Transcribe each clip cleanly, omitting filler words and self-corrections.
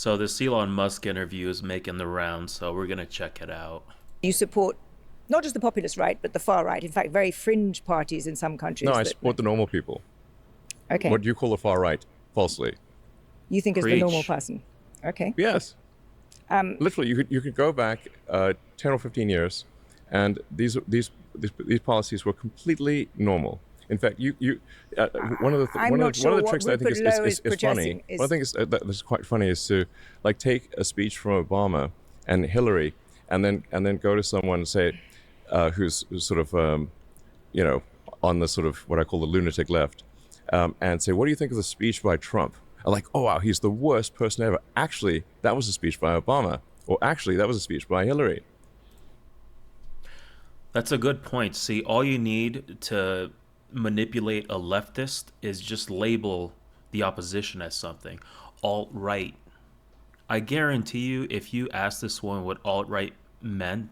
So this Elon Musk interview is making the rounds, so we're gonna check it out. You support not just the populist right, but the far right. In fact, very fringe parties in some No, countries I that, support the normal people. okay, What you call the far right, falsely. you think is the normal Preach. person. Okay. Yes. Literally, you could go back 10 or 15 years, and these policies were completely normal. In fact, you one of the I'm not one of sure the what tricks that I think Rupert Lowe is is funny. protesting One of the things that is quite funny is to like take a speech from Obama and Hillary, and then go to someone and say, who's sort of you know on the sort of what I call the lunatic left, and say, what do you think of the speech by Trump? I'm like, oh wow, he's the worst person ever. Actually, that was a speech by Obama, or actually, that was a speech by Hillary. That's a good point. See, all you need to manipulate a leftist is just label the opposition as something. Alt right. I guarantee you, if you ask this woman what alt right meant,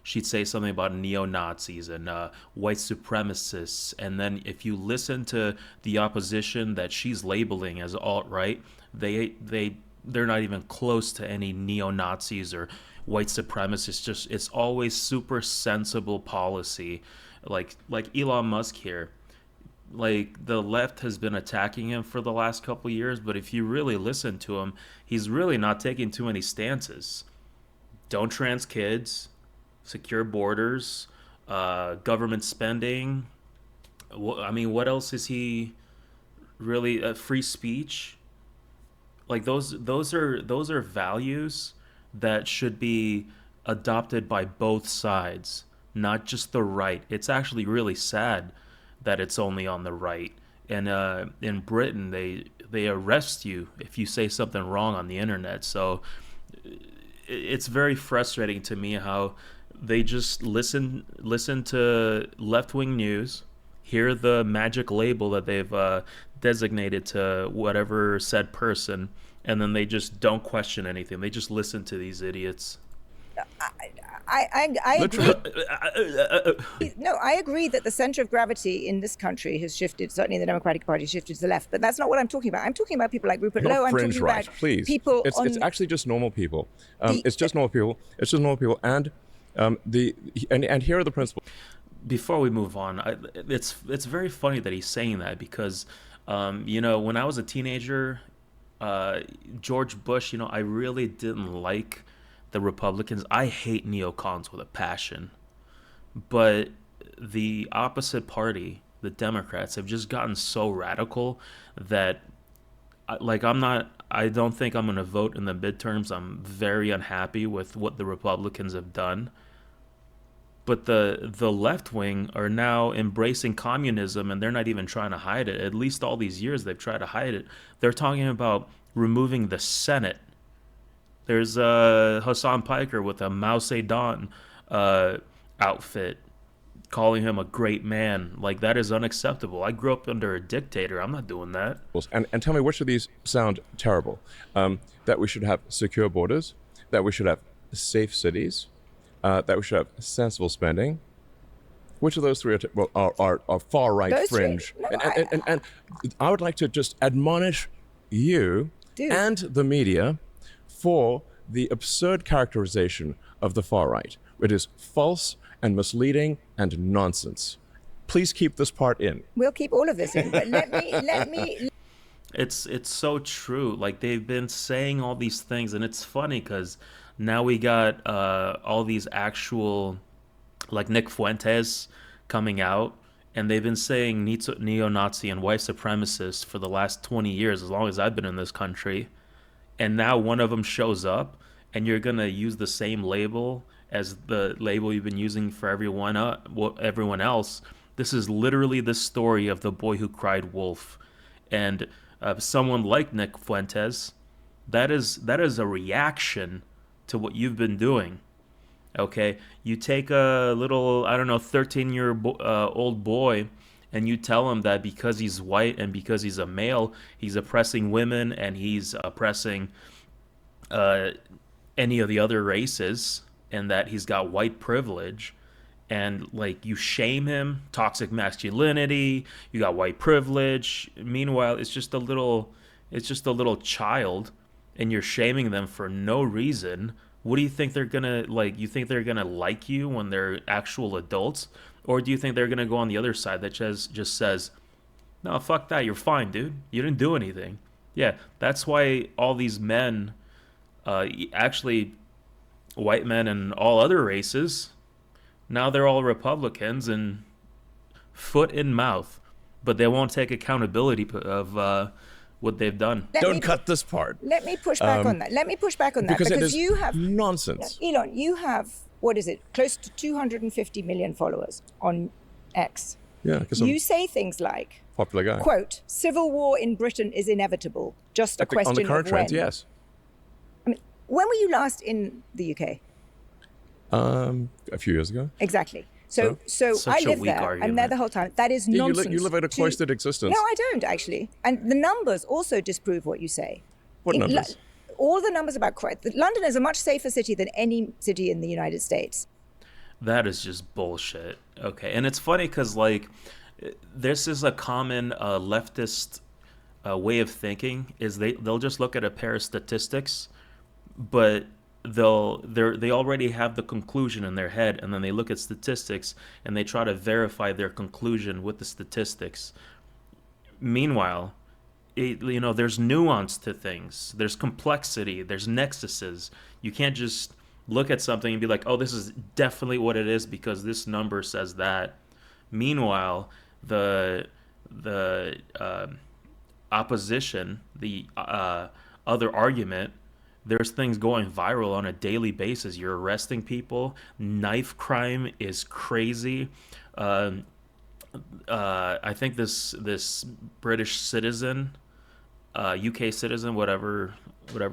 she'd say something about neo Nazis and white supremacists. And then if you listen to the opposition that she's labeling as alt right, they're not even close to any neo Nazis or white supremacists. Just it's always super sensible policy, like Elon Musk here. Like the left has been attacking him for the last couple of years, but if you really listen to him, he's really not taking too many stances. Don't trans kids, secure borders, government spending. I mean, what else is he really? Free speech. Like those are values that should be adopted by both sides, not just the right. It's actually really sad that it's only on the right. And in Britain, they arrest you if you say something wrong on the internet. So it's very frustrating to me how they just listen to left wing news, hear the magic label that they've designated to whatever said person, and then they just don't question anything. They just listen to these idiots. I agree. Literally, No, I agree that the center of gravity in this country has shifted. Certainly, the Democratic Party shifted to the left, but that's not what I'm talking about. I'm talking about people like Rupert Lowe. not I'm fringe talking right, about please. people It's actually just normal people. the It's just normal people. It's just normal people, and and here are the principles. Before we move on, it's very funny that he's saying that because, when I was a teenager, George Bush, I really didn't like the Republicans. I hate neocons with a passion, but the opposite party, the Democrats, have just gotten so radical that, I'm not. I don't think I'm going to vote in the midterms. I'm very unhappy with what the Republicans have done. But the left wing are now embracing communism, and they're not even trying to hide it. At least all these years they've tried to hide it. They're talking about removing the Senate. There's Hassan Piker with a Mao Zedong outfit, calling him a great man. Like, that is unacceptable. I grew up under a dictator. I'm not doing that. And tell me, which of these sound terrible? That we should have secure borders, that we should have safe cities, that we should have sensible spending. Which of those three are far right those fringe? three. No, And I would like to just admonish you Dude. and the media for the absurd characterization of the far right. It is false and misleading and nonsense. Please keep this part in. We'll keep all of this in, but let me. It's so true. Like, they've been saying all these things, and it's funny because now we got all these actual, like Nick Fuentes coming out, and they've been saying neo-Nazi and white supremacist for the last 20 years, as long as I've been in this country. And now one of them shows up, and you're gonna use the same label as the label you've been using for everyone else. This is literally the story of the boy who cried wolf, and someone like Nick Fuentes, that is a reaction to what you've been doing. Okay, you take a little, I don't know, 13-year old boy, and you tell him that because he's white and because he's a male, he's oppressing women and he's oppressing uh, any of the other races, and that he's got white privilege. And like, you shame him, toxic masculinity, you got white privilege. Meanwhile, it's just a little child, and you're shaming them for no reason, what do you think they're gonna like? You think they're gonna like you when they're actual adults, or do you think they're gonna go on the other side that just says, "No, fuck that. You're fine, dude. You didn't do anything." Yeah, that's why all these men, actually, white men and all other races, now they're all Republicans and foot in mouth, but they won't take accountability of what they've done. Let Don't me cut this part. let me push back on that. Let me push back on that Because it is you have nonsense. Elon, you have, what is it, close to 250 million followers on X. Yeah, because I'm You a say things like, popular guy. quote, civil war in Britain is inevitable, just a On question the current of when. trends, yes. I mean, when were you last in the UK? A few years ago. Exactly. So Such I a live weak there. I'm argument. there the whole time. That is Yeah, nonsense. you live in a cloistered existence. No, I don't actually. And the numbers also disprove what you say. What In- numbers? all the numbers about crime. London is a much safer city than any city in the United States. That is just bullshit. Okay, and it's funny because like this is a common leftist way of thinking. Is they'll just look at a pair of statistics, but they already have the conclusion in their head, and then they look at statistics and they try to verify their conclusion with the statistics. Meanwhile, there's nuance to things. There's complexity. There's nexuses. You can't just look at something and be like, "Oh, this is definitely what it is because this number says that." Meanwhile, the opposition, the other argument, there's things going viral on a daily basis. You're arresting people. Knife crime is crazy. I think this British citizen, UK citizen, whatever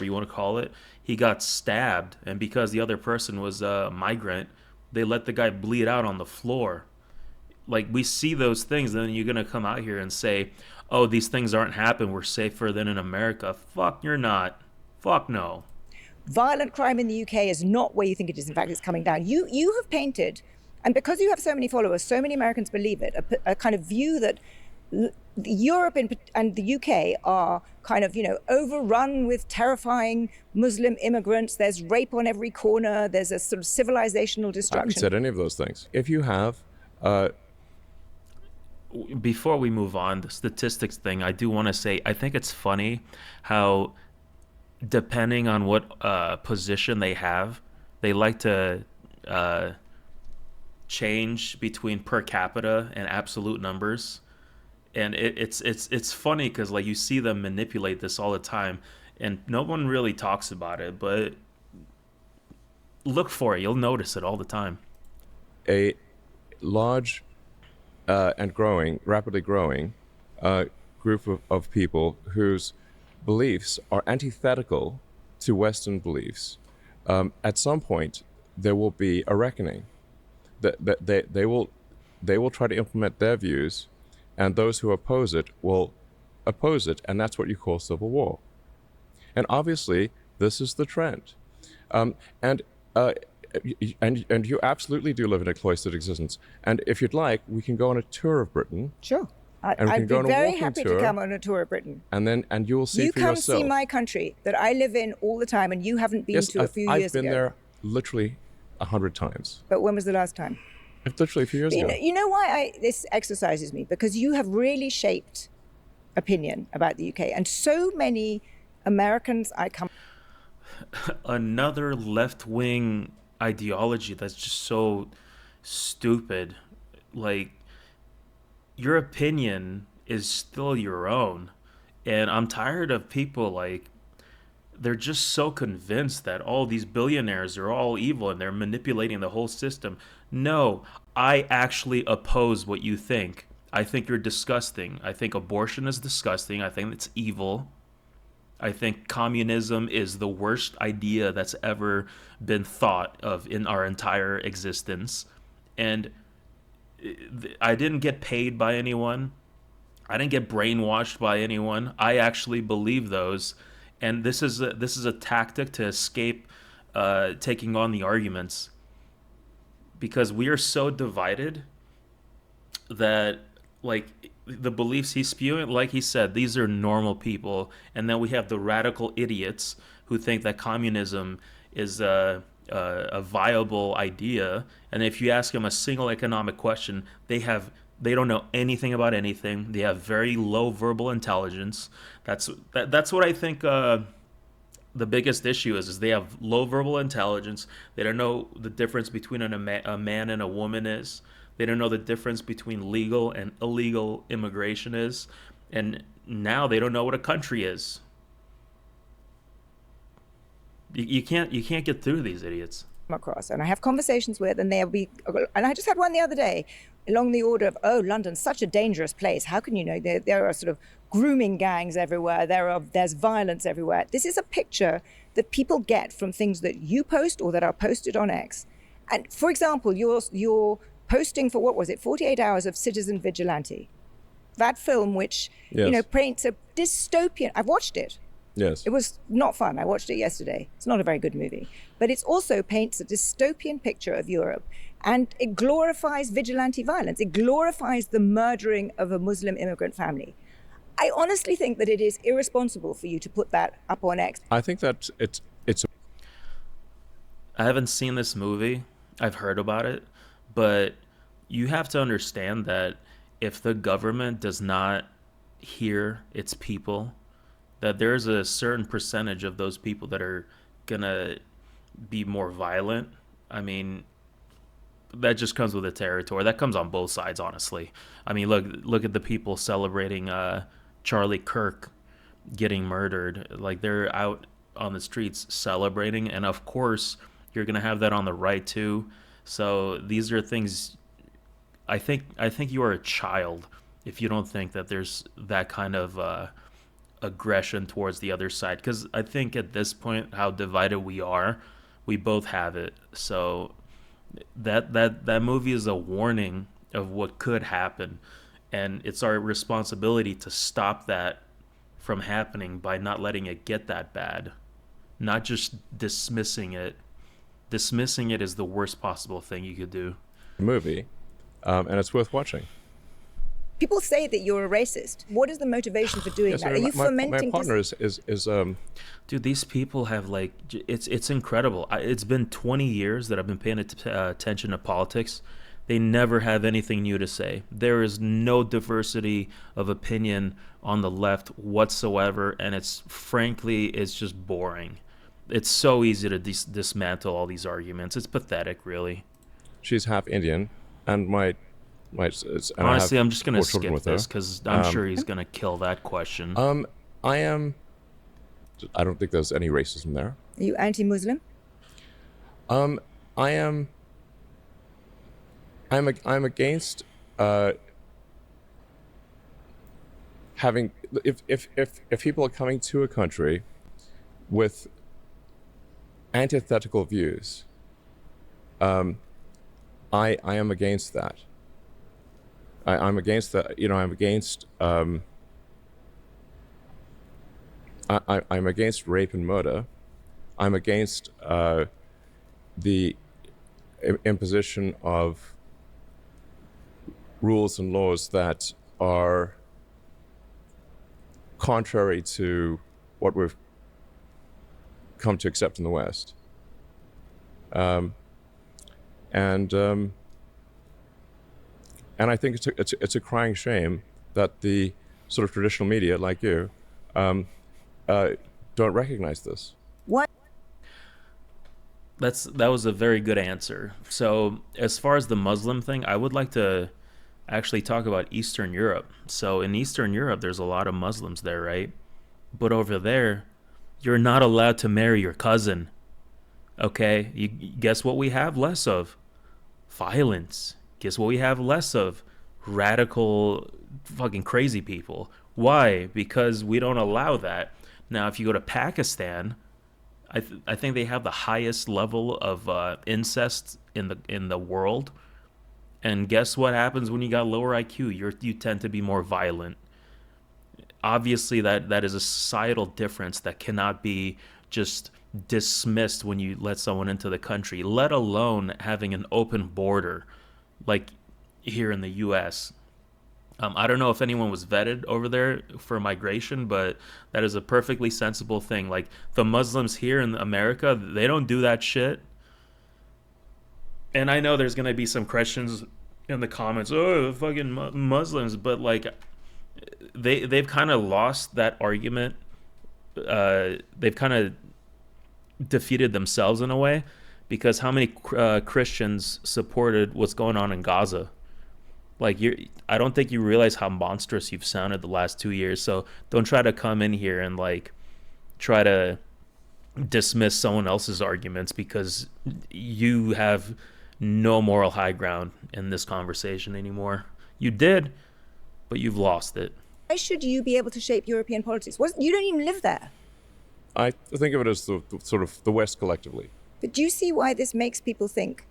you want to call it, he got stabbed, and because the other person was a migrant, they let the guy bleed out on the floor. Like, we see those things, and then you're gonna come out here and say, "Oh, these things aren't happening. We're safer than in America." Fuck, you're not. Fuck no. Violent crime in the UK is not where you think it is. In fact, it's coming down. You have painted, and because you have so many followers, so many Americans believe it, a kind of view that Europe and the UK are kind of, overrun with terrifying Muslim immigrants. There's rape on every corner. There's a sort of civilizational I haven't destruction. said any of those things. If you have, Before we move on, the statistics thing, I do want to say, I think it's funny how, depending on what position they have, they like to change between per capita and absolute numbers. And it's funny because like you see them manipulate this all the time, and no one really talks about it. But look for it; you'll notice it all the time. a large and rapidly growing group of people whose beliefs are antithetical to Western beliefs, at some point there will be a reckoning. That they will try to implement their views, and those who oppose it will oppose it, and that's what you call civil war. And obviously, this is the trend. And and you absolutely do live in a cloistered existence. And if you'd like, we can go on a tour of Britain, Sure. And we I'd can go be on a very walking happy tour. to come on a tour of Britain. and you will see You for come yourself. see my country that I live in all the time, and you haven't been Yes, to a few I've years been ago. there literally 100 times. But when was the last time? Literally a few years ago. You know why this exercises me? Because you have really shaped opinion about the UK, and so many Americans I come. Another left-wing ideology that's just so stupid. Like, your opinion is still your own, and I'm tired of people like they're just so convinced that all these billionaires are all evil and they're manipulating the whole system. No, I actually oppose what you think. I think you're disgusting. I think abortion is disgusting. I think it's evil. I think communism is the worst idea that's ever been thought of in our entire existence. And I didn't get paid by anyone. I didn't get brainwashed by anyone. I actually believe those. And this is a tactic to escape taking on the arguments, because we are so divided that like the beliefs he's spewing, like he said, these are normal people, and then we have the radical idiots who think that communism is a viable idea. And if you ask them a single economic question, they don't know anything about anything. They have very low verbal intelligence. That's what I think. The biggest issue is they have low verbal intelligence. They don't know the difference between a man and a woman is. They don't know the difference between legal and illegal immigration is. And now they don't know what a country is. You can't get through these idiots. Across, and I have conversations with, and they'll be, and I just had one the other day along the order of, oh, London's such a dangerous place. How can you know? There are sort of grooming gangs everywhere. There's violence everywhere. This is a picture that people get from things that you post or that are posted on X. And for example, you're posting for, what was it, 48 hours of Citizen Vigilante, that film which Yes. paints a dystopian. I've watched it. Yes. It was not fun. I watched it yesterday. It's not a very good movie. But it also paints a dystopian picture of Europe. And it glorifies vigilante violence. It glorifies the murdering of a Muslim immigrant family. I honestly think that it is irresponsible for you to put that up on X. I think that it's I haven't seen this movie. I've heard about it, but you have to understand that if the government does not hear its people, that there's a certain percentage of those people that are gonna be more violent. I mean, that just comes with the territory. That comes on both sides, honestly. I mean, look at the people celebrating Charlie Kirk getting murdered. Like they're out on the streets celebrating, and of course, you're gonna have that on the right too. So these are things. I think you are a child if you don't think that there's that kind of aggression towards the other side. Because I think at this point, how divided we are, we both have it. So that movie is a warning of what could happen, and it's our responsibility to stop that from happening by not letting it get that bad, not just dismissing it. Dismissing it is the worst possible thing you could do. a movie, and it's worth watching. People say that you're a racist. What is the motivation for doing Yes, that? I Are mean, you fomenting? my partner is Dude, these people have like it's incredible. It's been 20 years that I've been paying attention to politics. They never have anything new to say. There is no diversity of opinion on the left whatsoever, and it's just boring. It's so easy to dismantle all these arguments. It's pathetic, really. she's half Indian, and and I Honestly, have I'm just gonna 4 children skip with her. this because I'm sure he's gonna kill that question. I am. I don't think there's any racism there. Are you anti-Muslim? I am. I'm against having if people are coming to a country with antithetical views. I am against that. I'm against that. I'm against. I'm against rape and murder. I'm against the imposition of rules and laws that are contrary to what we've come to accept in the West. And I think it's a crying shame that the sort of traditional media, like you, don't recognize this. What? That was a very good answer. So, as far as the Muslim thing, I would like to actually talk about Eastern Europe. So, in Eastern Europe, there's a lot of Muslims there, right? But over there, you're not allowed to marry your cousin. Okay? You guess what we have less of? Violence. Guess what we have less of? Radical, fucking crazy people. Why? Because we don't allow that. Now, if you go to Pakistan, I think they have the highest level of incest in the world. And guess what happens when you got lower IQ? You tend to be more violent. Obviously, that is a societal difference that cannot be just dismissed when you let someone into the country, let alone having an open border like here in the US. I don't know if anyone was vetted over there for migration, but that is a perfectly sensible thing. Like the Muslims here in America, they don't do that shit. And I know there's gonna be some questions in the comments, oh, the fucking Muslims, but like they've kind of lost that argument. They've kind of defeated themselves in a way because how many Christians supported what's going on in Gaza? Like I don't think you realize how monstrous you've sounded the last 2 years. So don't try to come in here and like try to dismiss someone else's arguments because you have no moral high ground in this conversation anymore. You did, but you've lost it. Why should you be able to shape European politics? You don't even live there. I think of it as the sort of the West collectively. But do you see why this makes people think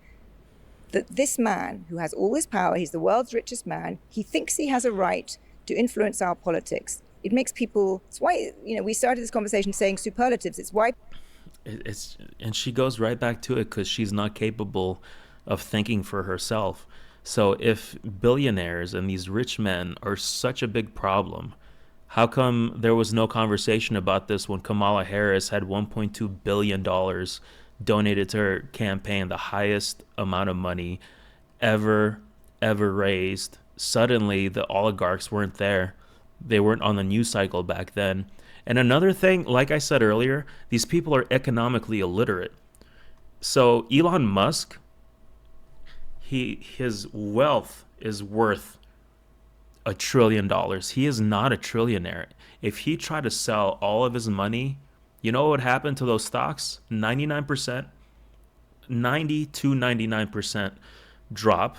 that this man who has all this power, he's the world's richest man, he thinks he has a right to influence our politics? It makes people, it's why, we started this conversation saying superlatives. It's why. And she goes right back to it because she's not capable of thinking for herself. So if billionaires and these rich men are such a big problem, how come there was no conversation about this when Kamala Harris had $1.2 billion donated to her campaign, the highest amount of money ever raised? Suddenly, the oligarchs weren't there. They weren't on the news cycle back then. And another thing, like I said earlier, these people are economically illiterate. So Elon Musk, his wealth is worth $1 trillion. He is not a trillionaire. If he tried to sell all of his money, you know what would happen to those stocks? 99%, 90 to 99% drop.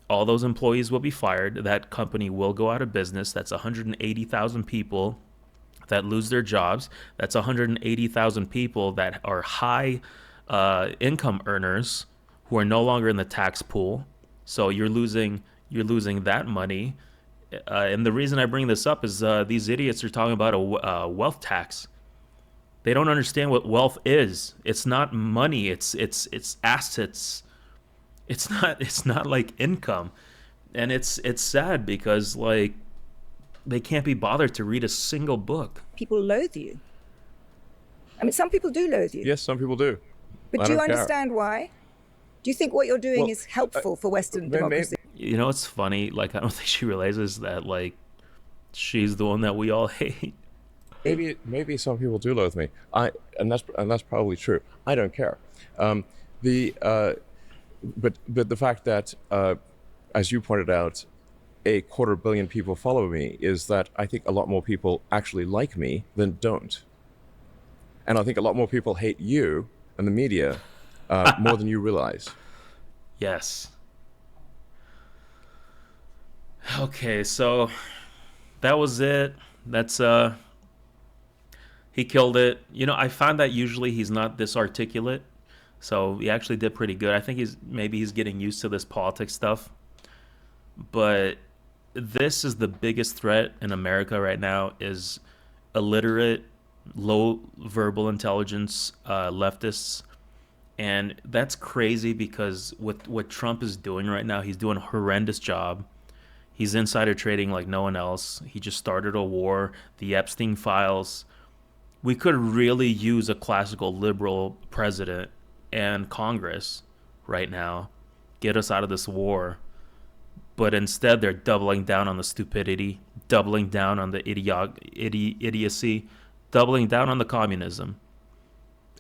All those employees will be fired. That company will go out of business. That's 180,000 people that lose their jobs. That's 180,000 people that are high income earners who are no longer in the tax pool. So you're losing that money. And the reason I bring this up is these idiots are talking about a wealth tax. They don't understand what wealth is. It's not money. It's assets. It's not like income, and it's sad because like they can't be bothered to read a single book. People loathe you. I mean, some people do loathe you. Yes, some people do. But do you understand why? Do you think what you're doing is helpful for Western democracy? You know, it's funny. Like, I don't think she realizes that like she's the one that we all hate. Maybe some people do loathe me. And that's probably true. I don't care. But the fact that, as you pointed out, 250 million people follow me is that I think a lot more people actually like me than don't, and I think a lot more people hate you and the media more than you realize. Yes. Okay, so that was it. That's he killed it. You know, I find that usually he's not this articulate. So he actually did pretty good. I think he's getting used to this politics stuff. But this is the biggest threat in America right now is illiterate, low verbal intelligence leftists. And that's crazy because with what Trump is doing right now, he's doing a horrendous job. He's insider trading like no one else. He just started a war, the Epstein files. We could really use a classical liberal president and Congress right now, get us out of this war. But instead, they're doubling down on the stupidity, doubling down on the idiocy, doubling down on the communism.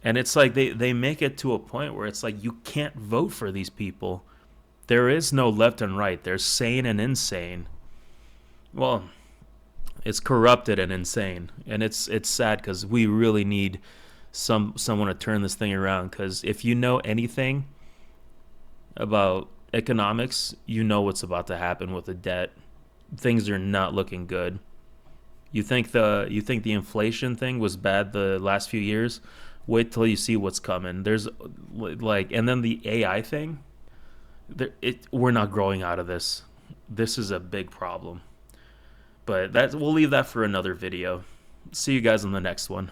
And it's like they make it to a point where it's like you can't vote for these people. There is no left and right. There's sane and insane. Well, it's corrupted and insane. And it's sad because we really need someone to turn this thing around, because if you know anything about economics, you know what's about to happen with the debt. Things are not looking good. You think the inflation thing was bad the last few years? Wait till you see what's coming. There's like, and then the AI thing. We're not growing out of this. This is a big problem. But we'll leave that for another video. See you guys on the next one.